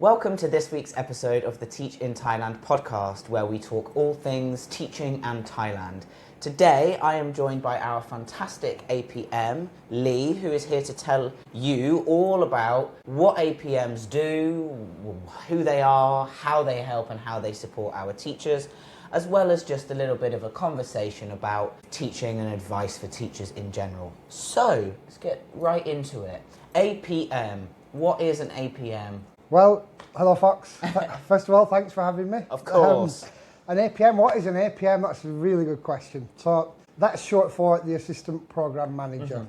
Welcome to this week's episode of the Teach in Thailand podcast, where we talk all things teaching and Thailand. Today, I am joined by our fantastic APM, Lee, who is here to tell you all about what APMs do, who they are, how they help and how they support our teachers, as well as just a little bit of a conversation about teaching and advice for teachers in general. So, let's get right into it. APM. What is an APM? Well, hello Fox. First of all, thanks for having me. Of course. An APM, what is an APM? That's a really good question. So that's short for the Assistant Programme Manager.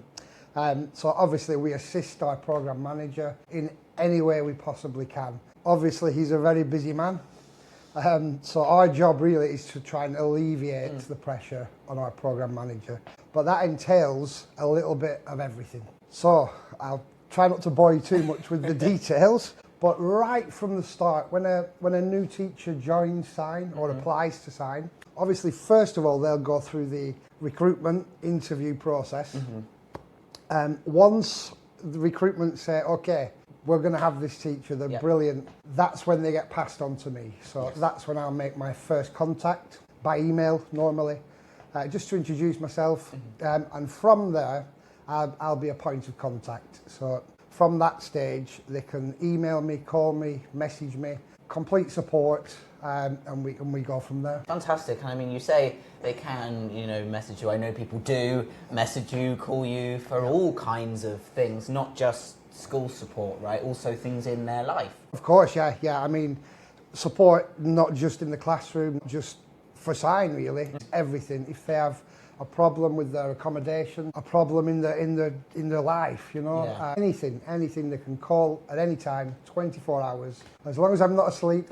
So obviously we assist our Programme Manager in any way we possibly can. Obviously he's a very busy man. So our job really is to try and alleviate the pressure on our Programme Manager. But that entails a little bit of everything. So I'll try not to bore you too much with the details. But right from the start, when a new teacher joins Sine or applies to Sine, obviously first of all they'll go through the recruitment interview process. Once the recruitment say, okay, we're going to have this teacher, they're brilliant, that's when they get passed on to me. So that's when I'll make my first contact by email normally, just to introduce myself. And from there, I'll be a point of contact. So from that stage, they can email me, call me, message me, complete support, and we go from there. Fantastic. I mean, you say they can, message you. I know people do message you, call you for all kinds of things, not just school support, right? Also things in their life. Of course, yeah. I mean, support not just in the classroom, just for Sine really, everything. If they have a problem with their accommodation, a problem in their life, anything they can call at any time, 24 hours. As long as I'm not asleep,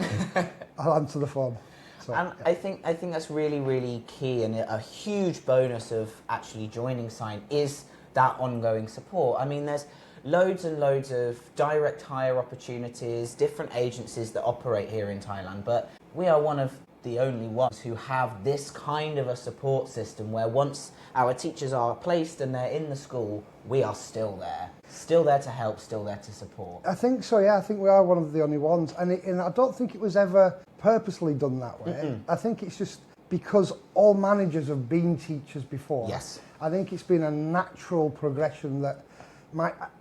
I'll answer the phone. So, and I think that's really, really key, and a huge bonus of actually joining Sine is that ongoing support. I mean, there's loads and loads of direct hire opportunities, different agencies that operate here in Thailand, but we are one of the only ones who have this kind of a support system where once our teachers are placed and they're in the school, we are still there to help, still there to support. I think so, yeah. I think we are one of the only ones, and I don't think it was ever purposely done that way. I think it's just because all managers have been teachers before. Yes. I think it's been a natural progression that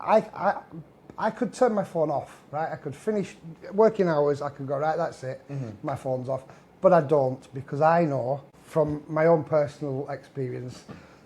I could turn my phone off, right? I could finish working hours, I could go, right, that's it, my phone's off. But I don't, because I know from my own personal experience,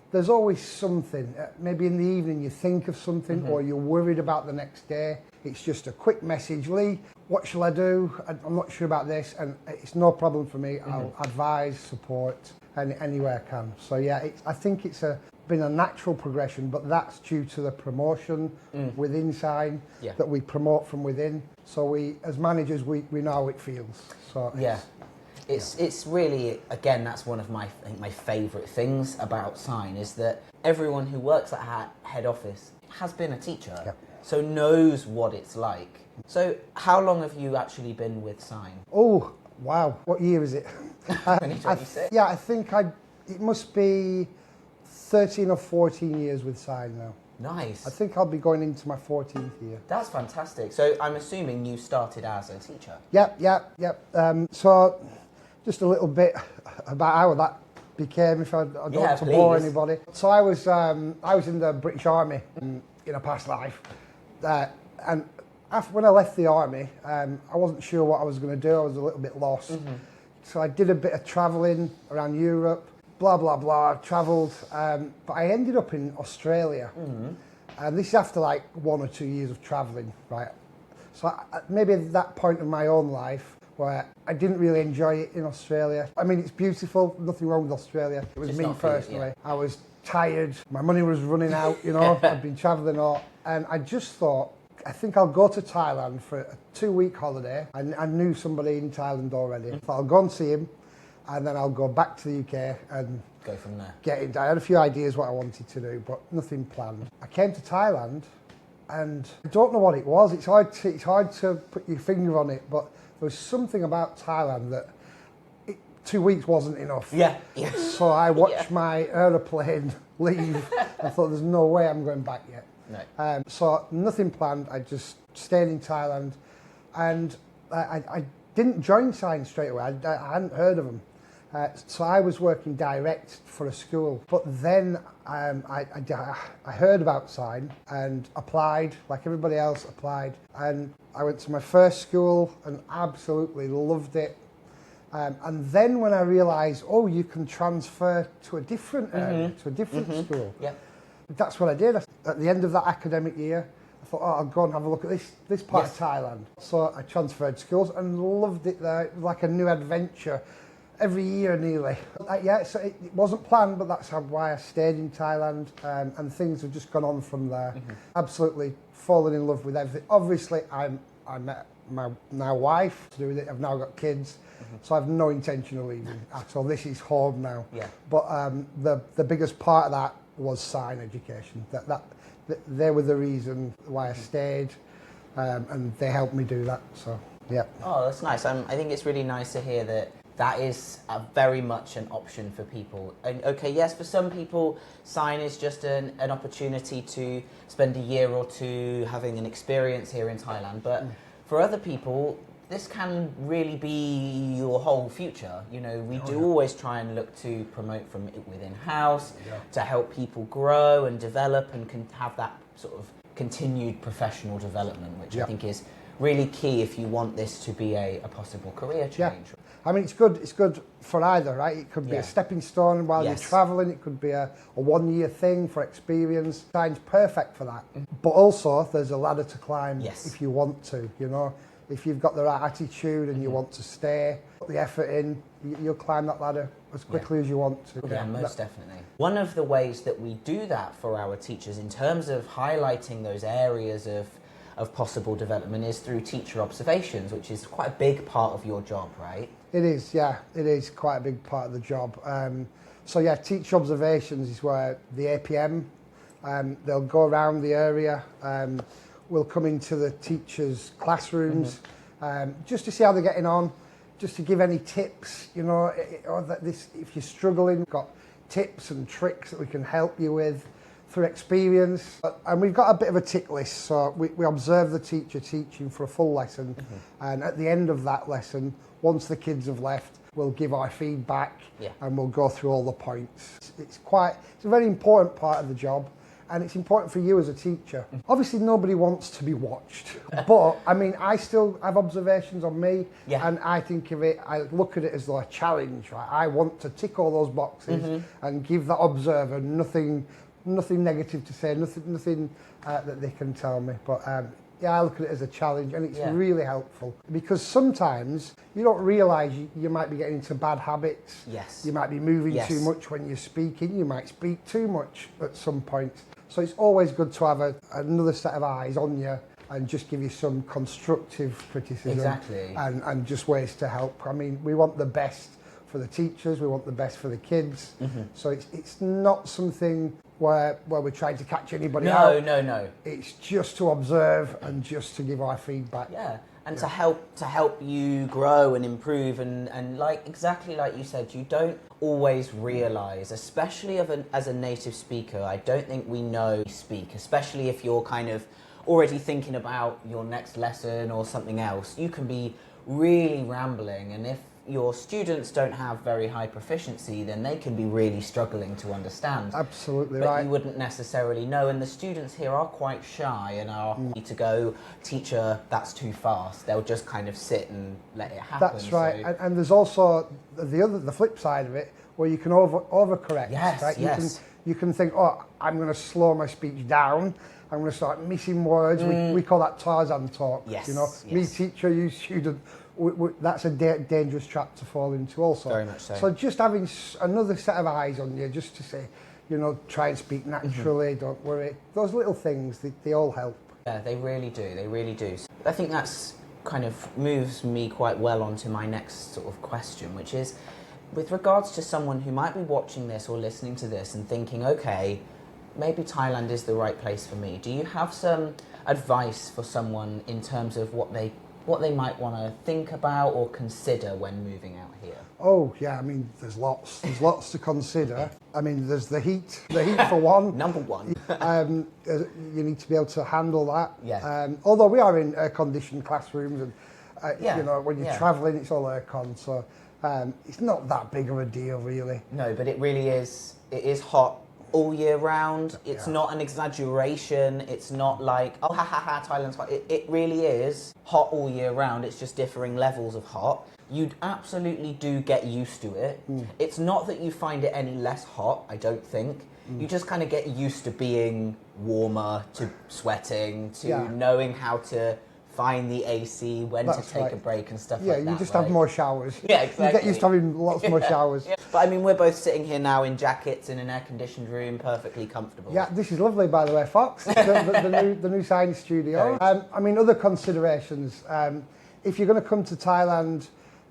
there's always something. Maybe in the evening you think of something or you're worried about the next day. It's just a quick message, Lee, what shall I do? I'm not sure about this, and it's no problem for me. I'll advise, support, any way I can. So yeah, I think it's been a natural progression, but that's due to the promotion within Sine that we promote from within. So we, as managers, we know how it feels. So It's really, again, that's one of my favourite things about Sine is that everyone who works at head office has been a teacher, so knows what it's like. So how long have you actually been with Sine? Oh, wow. What year is it? 2026? I think it must be 13 or 14 years with Sine now. Nice. I think I'll be going into my 14th year. That's fantastic. So I'm assuming you started as a teacher? Yep. So just a little bit about how that became, if I don't want to bore anybody. So I was in the British Army in a past life, and when I left the army, I wasn't sure what I was going to do. I was a little bit lost. So I did a bit of travelling around Europe, blah blah blah. Travelled, but I ended up in Australia, and this is after like 1 or 2 years of travelling, right? So maybe at that point in my own life, where I didn't really enjoy it in Australia. I mean, it's beautiful, nothing wrong with Australia. It was just me personally. I was tired, my money was running out, I'd been travelling a lot, and I just thought, I think I'll go to Thailand for a 2-week holiday. I knew somebody in Thailand already. I thought I'll go and see him, and then I'll go back to the UK and go from there. I had a few ideas what I wanted to do, but nothing planned. I came to Thailand, and I don't know what it was. It's hard to put your finger on it, but there was something about Thailand that 2 weeks wasn't enough. Yeah. So I watched my aeroplane leave. I thought, there's no way I'm going back yet. No. So nothing planned. I just stayed in Thailand. And I didn't join Sine straight away. I hadn't heard of them. So I was working direct for a school. But then I heard about Sine and applied, like everybody else applied. And I went to my first school and absolutely loved it. And then when I realised, oh, you can transfer to a different area, to a different school. Yep. That's what I did. At the end of that academic year, I thought, oh, I'll go and have a look at this part of Thailand. So I transferred schools and loved it there. It was like a new adventure every year nearly. So it wasn't planned, but that's why I stayed in Thailand, and things have just gone on from there. Absolutely fallen in love with everything. Obviously, I met my now wife to do with it. I've now got kids. So I've no intention of leaving at all. This is home now. Yeah. But the biggest part of that was Sine education. They were the reason why I stayed, and they helped me do that. So yeah. Oh, that's nice. I think it's really nice to hear that is very much an option for people. And okay, yes, for some people, Sine is just an opportunity to spend a year or two having an experience here in Thailand. But for other people, this can really be your whole future. You know, we always try and look to promote from within house to help people grow and develop and can have that sort of continued professional development, which I think is really key if you want this to be a possible career change. Yeah. I mean, it's good for either, right? It could be a stepping stone while you're travelling. It could be a 1 year thing for experience. Sine's perfect for that. But also, there's a ladder to climb if you want to, you know. If you've got the right attitude and you want to stay, put the effort in, you'll climb that ladder as quickly as you want to. Yeah, most definitely. One of the ways that we do that for our teachers in terms of highlighting those areas of possible development is through teacher observations, which is quite a big part of your job, right? It is, yeah. It is quite a big part of the job. So yeah, teacher observations is where the APM, they'll go around the area, we'll come into the teachers' classrooms just to see how they're getting on, just to give any tips, you know, or that if you're struggling, we've got tips and tricks that we can help you with through experience. And we've got a bit of a tick list, so we observe the teacher teaching for a full lesson, and at the end of that lesson, once the kids have left, we'll give our feedback and we'll go through all the points. It's a very important part of the job. And it's important for you as a teacher. Obviously, nobody wants to be watched. But, I mean, I still have observations on me. Yeah. And I look at it as a challenge, right? I want to tick all those boxes and give that observer nothing negative to say, nothing that they can tell me. But, I look at it as a challenge, and it's really helpful. Because sometimes you don't realise you might be getting into bad habits. Yes. You might be moving too much when you're speaking. You might speak too much at some point. So it's always good to have another set of eyes on you and just give you some constructive criticism. Exactly. And just ways to help. I mean, we want the best for the teachers, we want the best for the kids. So it's not something where we're trying to catch anybody out. No. It's just to observe and just to give our feedback. Yeah. And to help you grow and improve and like exactly like you said, you don't always realise, especially as a native speaker, I don't think we know speak, especially if you're kind of already thinking about your next lesson or something else. You can be really rambling, and if your students don't have very high proficiency, then they can be really struggling to understand. Absolutely but right. You wouldn't necessarily know, and the students here are quite shy and are happy to go, teacher, that's too fast. They'll just kind of sit and let it happen. That's right. So. And there's also the flip side of it, where you can overcorrect. Yes, right? yes. You can think, oh, I'm going to slow my speech down. I'm going to start missing words. We call that Tarzan talk. Yes, you know, me teacher, you student. That's a dangerous trap to fall into also. Very much so. So just having another set of eyes on you, just to say, you know, try and speak naturally, don't worry. Those little things, they all help. Yeah, they really do, So I think that's kind of moves me quite well onto my next sort of question, which is, with regards to someone who might be watching this or listening to this and thinking, okay, maybe Thailand is the right place for me. Do you have some advice for someone in terms of what they what they might want to think about or consider when moving out here? Oh yeah, I mean, there's lots to consider. I mean, there's the heat for one. Number one. You need to be able to handle that. Yeah. Although we are in air-conditioned classrooms, and Yeah, you know, when you're yeah. travelling, it's all air-con, so it's not that big of a deal, really. No, but it really is. It is hot all year round. It's Yeah. not an exaggeration. It's not like, oh, ha ha ha, Thailand's hot. It really is hot all year round. It's just differing levels of hot. You absolutely do get used to it. It's not that you find it any less hot, I don't think. You just kind of get used to being warmer, to sweating, to Yeah. knowing how to find the AC, when That's to take a right. break and stuff Yeah, like that. you just have more showers. Yeah, You exactly. get used to having lots more showers. Yeah. But I mean, we're both sitting here now in jackets in an air-conditioned room, perfectly comfortable. Yeah, this is lovely, by the way, Fox. The new Sine studio. I mean, other considerations. If you're going to come to Thailand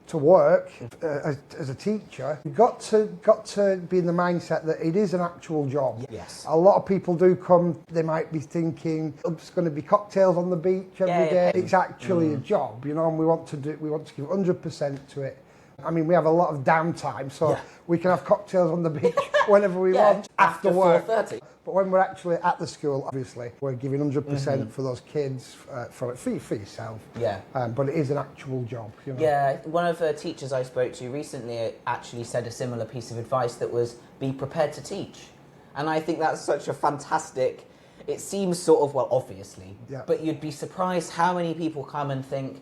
to work as a teacher, you've got to be in the mindset that it is an actual job. Yes. A lot of people do come. They might be thinking it's going to be cocktails on the beach every day. It's actually a job, you know, and we want to give 100% to it. I mean, we have a lot of downtime, so we can have cocktails on the beach whenever we want after work. 4:30. But when we're actually at the school, obviously, we're giving 100% for those kids, for yourself. Yeah. But it is an actual job, you know. Yeah, one of the teachers I spoke to recently actually said a similar piece of advice that was, be prepared to teach. And I think that's such a fantastic, it seems sort of, well, obviously, but you'd be surprised how many people come and think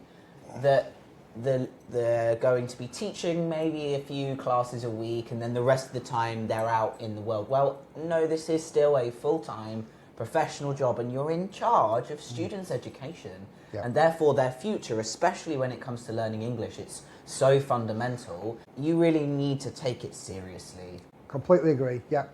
that they're going to be teaching maybe a few classes a week and then the rest of the time they're out in the world. Well, no, this is still a full-time professional job and you're in charge of students' education and therefore their future, especially when it comes to learning English. It's so fundamental. You really need to take it seriously. Completely agree, yeah.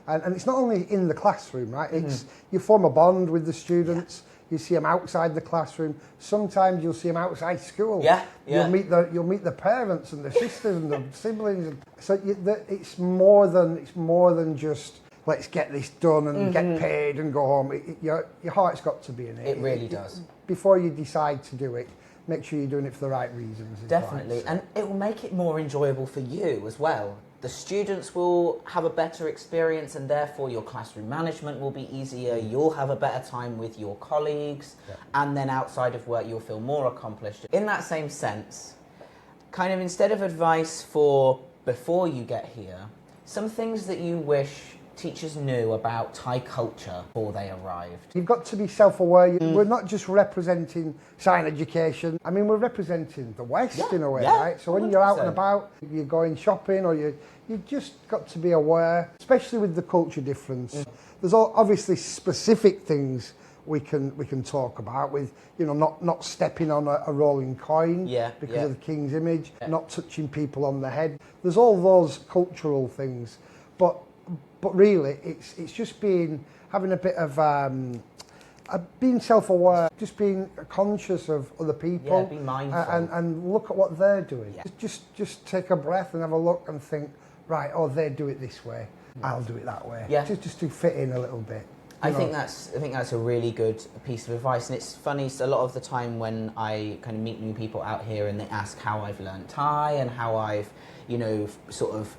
And it's not only in the classroom, right? It's you form a bond with the students. You see them outside the classroom. Sometimes you'll see them outside school. Yeah. You'll meet the parents and the sisters and the siblings. So it's more than just let's get this done and get paid and go home. Your heart's got to be in it. It really does. Before you decide to do it, make sure you're doing it for the right reasons. Definitely, and it will make it more enjoyable for you as well. The students will have a better experience and therefore your classroom management will be easier, you'll have a better time with your colleagues, and then outside of work you'll feel more accomplished. In that same sense, kind of instead of advice for before you get here, some things that you wish teachers knew about Thai culture before they arrived. You've got to be self-aware. We're not just representing Sine education. I mean, we're representing the West in a way, right? So when you're out and about, you're going shopping or you just got to be aware, especially with the culture difference. There's obviously specific things we can talk about with, you know, not stepping on a rolling coin because of the king's image, not touching people on the head. There's all those cultural things, but really, it's just having a bit of being self-aware, just being conscious of other people. Yeah, be mindful. And look at what they're doing. Just take a breath and have a look and think, right, oh, they do it this way, I'll do it that way. Yeah. Just to fit in a little bit. I think that's a really good piece of advice, and it's funny. So a lot of the time when I kind of meet new people out here and they ask how I've learned Thai and how I've, you know, sort of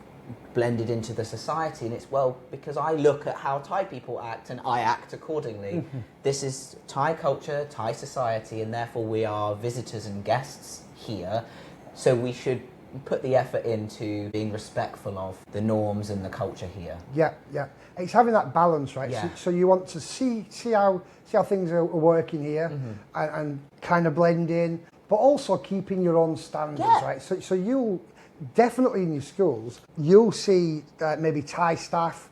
blended into the society, and it's because I look at how Thai people act and I act accordingly. This is Thai culture, Thai society, and therefore we are visitors and guests here, so we should put the effort into being respectful of the norms and the culture here. Yeah. It's having that balance, right? Yeah. So you want to see how things are working here and kind of blend in, but also keeping your own standards, right? So you'll definitely in your schools, you'll see maybe Thai staff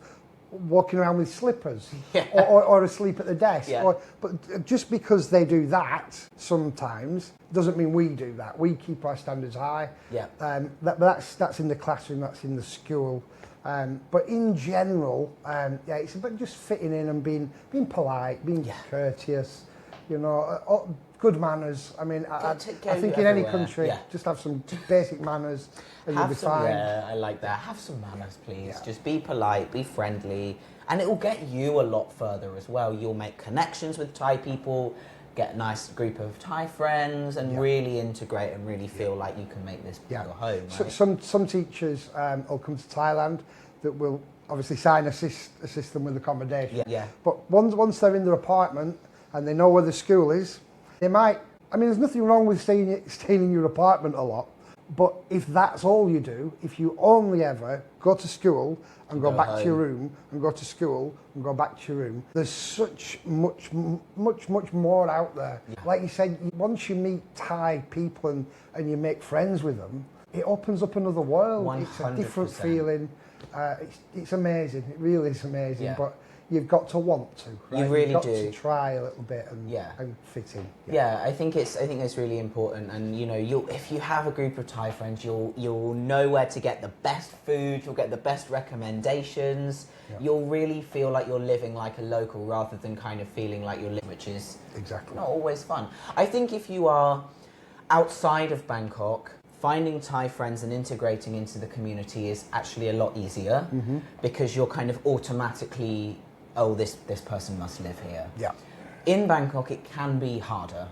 walking around with slippers or asleep at the desk. But just because they do that sometimes doesn't mean we do that. We keep our standards high. But that's in the classroom, that's in the school. But in general, it's about just fitting in and being polite, being courteous, you know, good manners. I mean, I think in any country, just have some basic manners and you'll be fine. Yeah, I like that. Have some manners, please. Just be polite, be friendly, and it will get you a lot further as well. You'll make connections with Thai people. get a nice group of Thai friends and really integrate and really feel like you can make this your home, right? So, some teachers will come to Thailand that will obviously assist them with accommodation. But once they're in their apartment and they know where the school is, they might, I mean, there's nothing wrong with staying in your apartment a lot, but if that's all you do, if you only ever go to school and go back home to your room and go to school and go back to your room, there's much more out there. Like you said, once you meet Thai people and you make friends with them, it opens up another world. 100%. It's a different feeling. It's amazing. It really is amazing. But you've got to want to. Right? You really You've got do. to try a little bit and fit in. I think it's really important. And you know, if you have a group of Thai friends, you'll know where to get the best food. You'll get the best recommendations. You'll really feel like you're living like a local rather than kind of feeling like you're living, which is not always fun. I think if you are outside of Bangkok, finding Thai friends and integrating into the community is actually a lot easier because you're kind of automatically, oh, this person must live here. In Bangkok, it can be harder.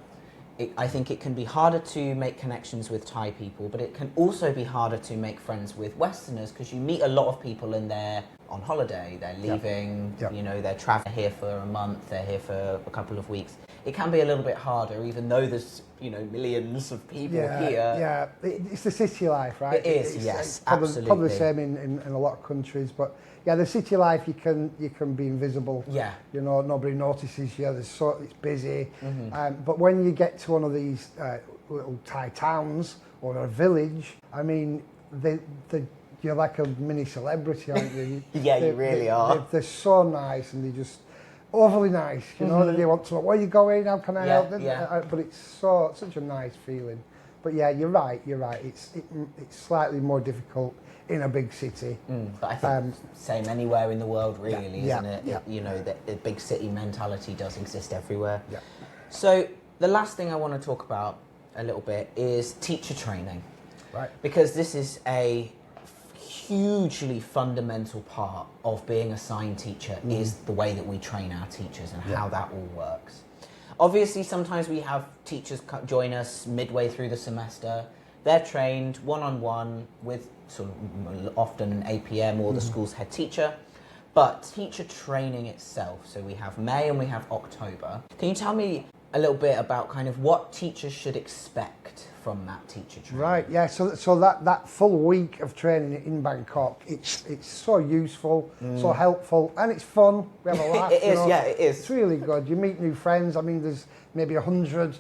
I think it can be harder to make connections with Thai people, but it can also be harder to make friends with Westerners because you meet a lot of people and they're on holiday, they're leaving, you know, they're traveling here for a month, they're here for a couple of weeks. It can be a little bit harder, even though there's, you know, millions of people here. It's the city life, right? It is, yes, absolutely. Probably the same in a lot of countries, but the city life, you can be invisible. You know, nobody notices you. It's busy. But when you get to one of these little Thai towns or a village, I mean, you're like a mini celebrity, aren't you? You really are. They're so nice, and they're just overly nice. You know, they want to know, where are you going? How can I help? But it's such a nice feeling. But you're right. It's slightly more difficult in a big city. But I think same anywhere in the world, really, isn't it? You know, the big city mentality does exist everywhere. So the last thing I want to talk about a little bit is teacher training. Right. Because this is a hugely fundamental part of being a Sine teacher is the way that we train our teachers and how that all works. Obviously, sometimes we have teachers join us midway through the semester. They're trained one-on-one with sort of often an APM or the school's head teacher. But teacher training itself, so we have May and we have October. Can you tell me a little bit about kind of what teachers should expect from that teacher training? Right, so that full week of training in Bangkok, it's so useful, so helpful, and it's fun. We have a laugh. It is. It's really good. You meet new friends. I mean, there's maybe 100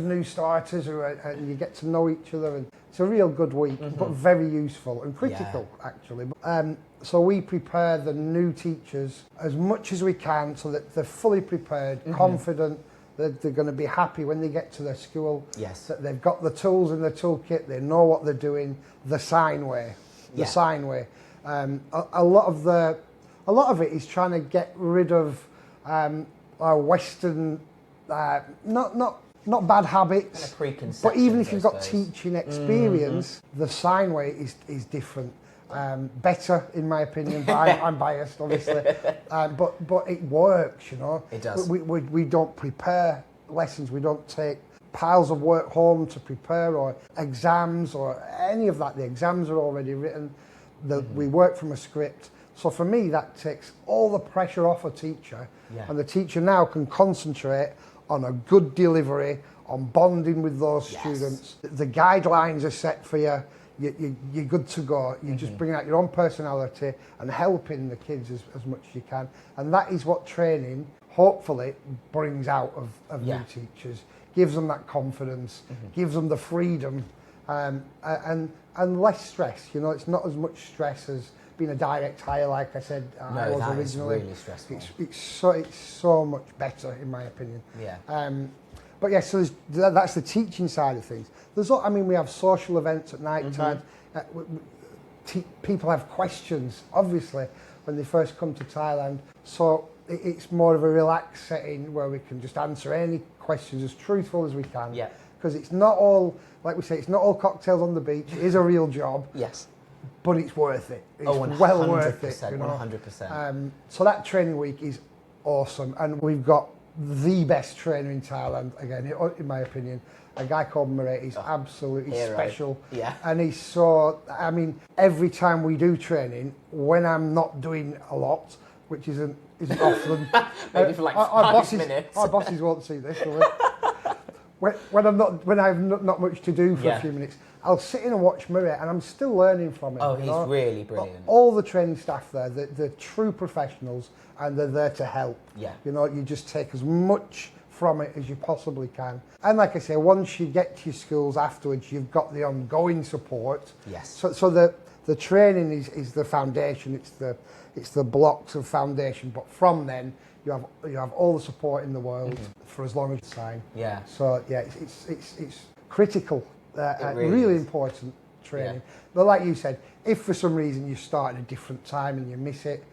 new starters and you get to know each other, and it's a real good week, but very useful and critical actually. So we prepare the new teachers as much as we can so that they're fully prepared, confident, that they're going to be happy when they get to their school, that they've got the tools in their toolkit, they know what they're doing, the Sine way. A lot of it is trying to get rid of our Western, not bad habits, kind of but even if you've got teaching experience, the Sine way is different. Better in my opinion, but I'm biased obviously, but it works, you know. It does. We don't prepare lessons, we don't take piles of work home to prepare or exams or any of that. The exams are already written, we work from a script. So for me that takes all the pressure off a teacher, and the teacher now can concentrate on a good delivery, on bonding with those students. The guidelines are set for you. You're good to go. You just bring out your own personality and helping the kids as much as you can. And that is what training, hopefully, brings out of new teachers. Gives them that confidence, gives them the freedom, and less stress. You know, it's not as much stress as being a direct hire, like I said, I was originally. Is really stressful. It's so much better, in my opinion. But so that's the teaching side of things. We have social events at night time. People have questions, obviously, when they first come to Thailand. So it's more of a relaxed setting where we can just answer any questions as truthful as we can. Because it's not all, like we say, it's not all cocktails on the beach. It is a real job. But it's worth it. It's well worth it. 100%. So that training week is awesome, and we've got the best trainer in Thailand, again, in my opinion. A guy called Murray is absolutely hero. special. Yeah. And he's so, I mean, every time we do training, when I'm not doing a lot, which isn't often. Maybe for like 5 minutes. Our bosses won't see this, will they? when I've not much to do for a few minutes, I'll sit in and watch Murray, and I'm still learning from him. Oh, he's really brilliant. All the training staff there, they're true professionals, and they're there to help. Yeah. You know, you just take as much from it as you possibly can. And like I say, once you get to your schools afterwards, you've got the ongoing support. Yes. So the training is the foundation. It's the blocks of foundation. But from then, you have all the support in the world for as long as you sign. Yeah. So yeah, it's critical. Really important training. Yeah. But like you said, if for some reason you start at a different time and you miss it,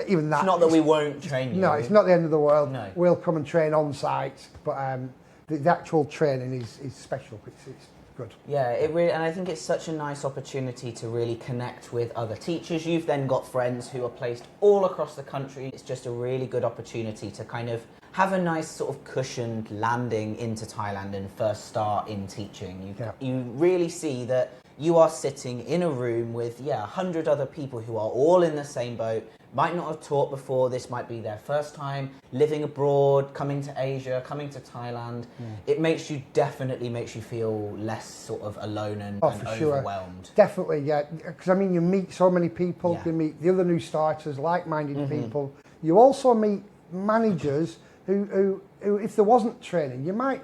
even that. It's not that we won't train you. No, it's not the end of the world. No. We'll come and train on site, but the actual training is special. It's good. Yeah, it really, and I think it's such a nice opportunity to really connect with other teachers. You've then got friends who are placed all across the country. It's just a really good opportunity to kind of have a nice sort of cushioned landing into Thailand and first start in teaching. You really see that you are sitting in a room with 100 other people who are all in the same boat, might not have taught before. This might be their first time living abroad, coming to Asia, coming to Thailand. It definitely makes you feel less sort of alone and overwhelmed. Sure. Definitely, yeah. Because I mean, you meet so many people. You meet the other new starters, like-minded people. You also meet managers who, if there wasn't training, you might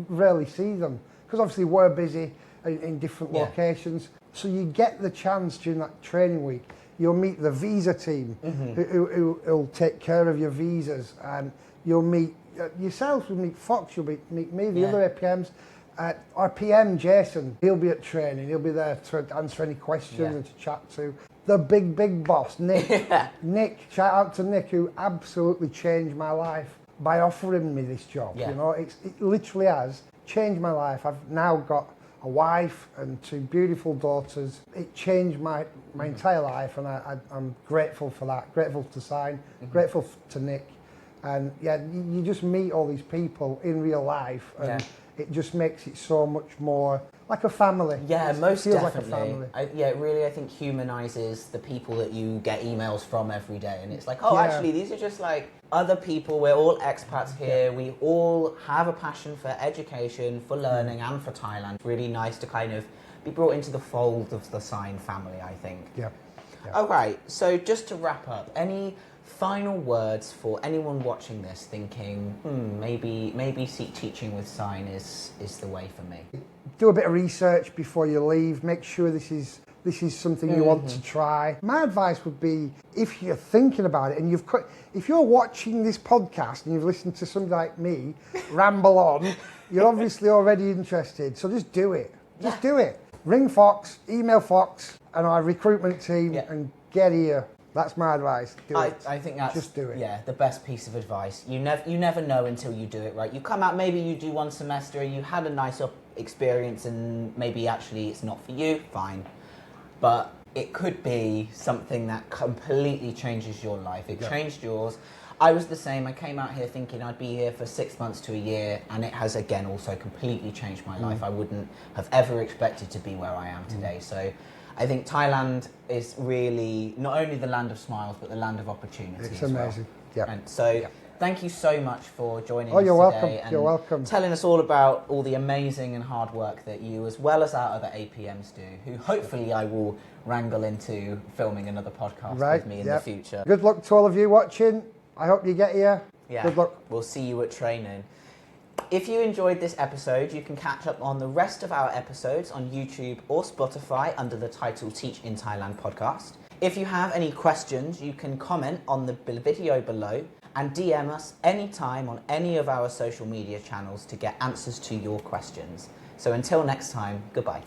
rarely see them because obviously we're busy in different locations. So you get the chance during that training week. You'll meet the visa team who'll take care of your visas, and you'll meet yourself. You'll meet Fox. You'll meet me, the other APMs. Our PM Jason, he'll be at training. He'll be there to answer any questions and to chat to. The big boss, Nick. Nick, shout out to Nick, who absolutely changed my life by offering me this job. You know, it literally has changed my life. I've now got a wife and 2 beautiful daughters. It changed my entire life, and I'm grateful for that. Grateful to Sine, grateful to Nick, and you just meet all these people in real life, and it just makes it so much more like a family. Yeah, most feels definitely. Like a family. It really, I think, humanises the people that you get emails from every day, and it's like, actually, these are just like other people. We're all expats here. We all have a passion for education, for learning, and for Thailand. Really nice to kind of be brought into the fold of the Sine family, I think. Yeah. Okay, so just to wrap up, any final words for anyone watching this thinking, maybe teaching with Sine is the way for me? Do a bit of research before you leave. Make sure this is something you want to try. My advice would be, if you're thinking about it and if you're watching this podcast and you've listened to somebody like me ramble on, you're obviously already interested. So just do it. Just do it. Ring Fox, email Fox and our recruitment team and get here. That's my advice. I think that's just do it. Yeah, the best piece of advice. You never know until you do it, right? You come out, maybe you do one semester, you had a nice experience, and maybe actually it's not for you. Fine, but it could be something that completely changes your life. It changed yours. I was the same. I came out here thinking I'd be here for 6 months to a year, and it has again also completely changed my life. I wouldn't have ever expected to be where I am today. So I think Thailand is really not only the land of smiles, but the land of opportunity. It's as amazing. Well. And so thank you so much for joining us you're today. welcome. And you're welcome. Telling us all about all the amazing and hard work that you, as well as our other APMs, do, who hopefully I will wrangle into filming another podcast with me in the future. Good luck to all of you watching. I hope you get here. Yeah. Good luck. We'll see you at training. If you enjoyed this episode, you can catch up on the rest of our episodes on YouTube or Spotify under the title Teach in Thailand podcast. If you have any questions, you can comment on the video below and DM us anytime on any of our social media channels to get answers to your questions. So until next time, goodbye.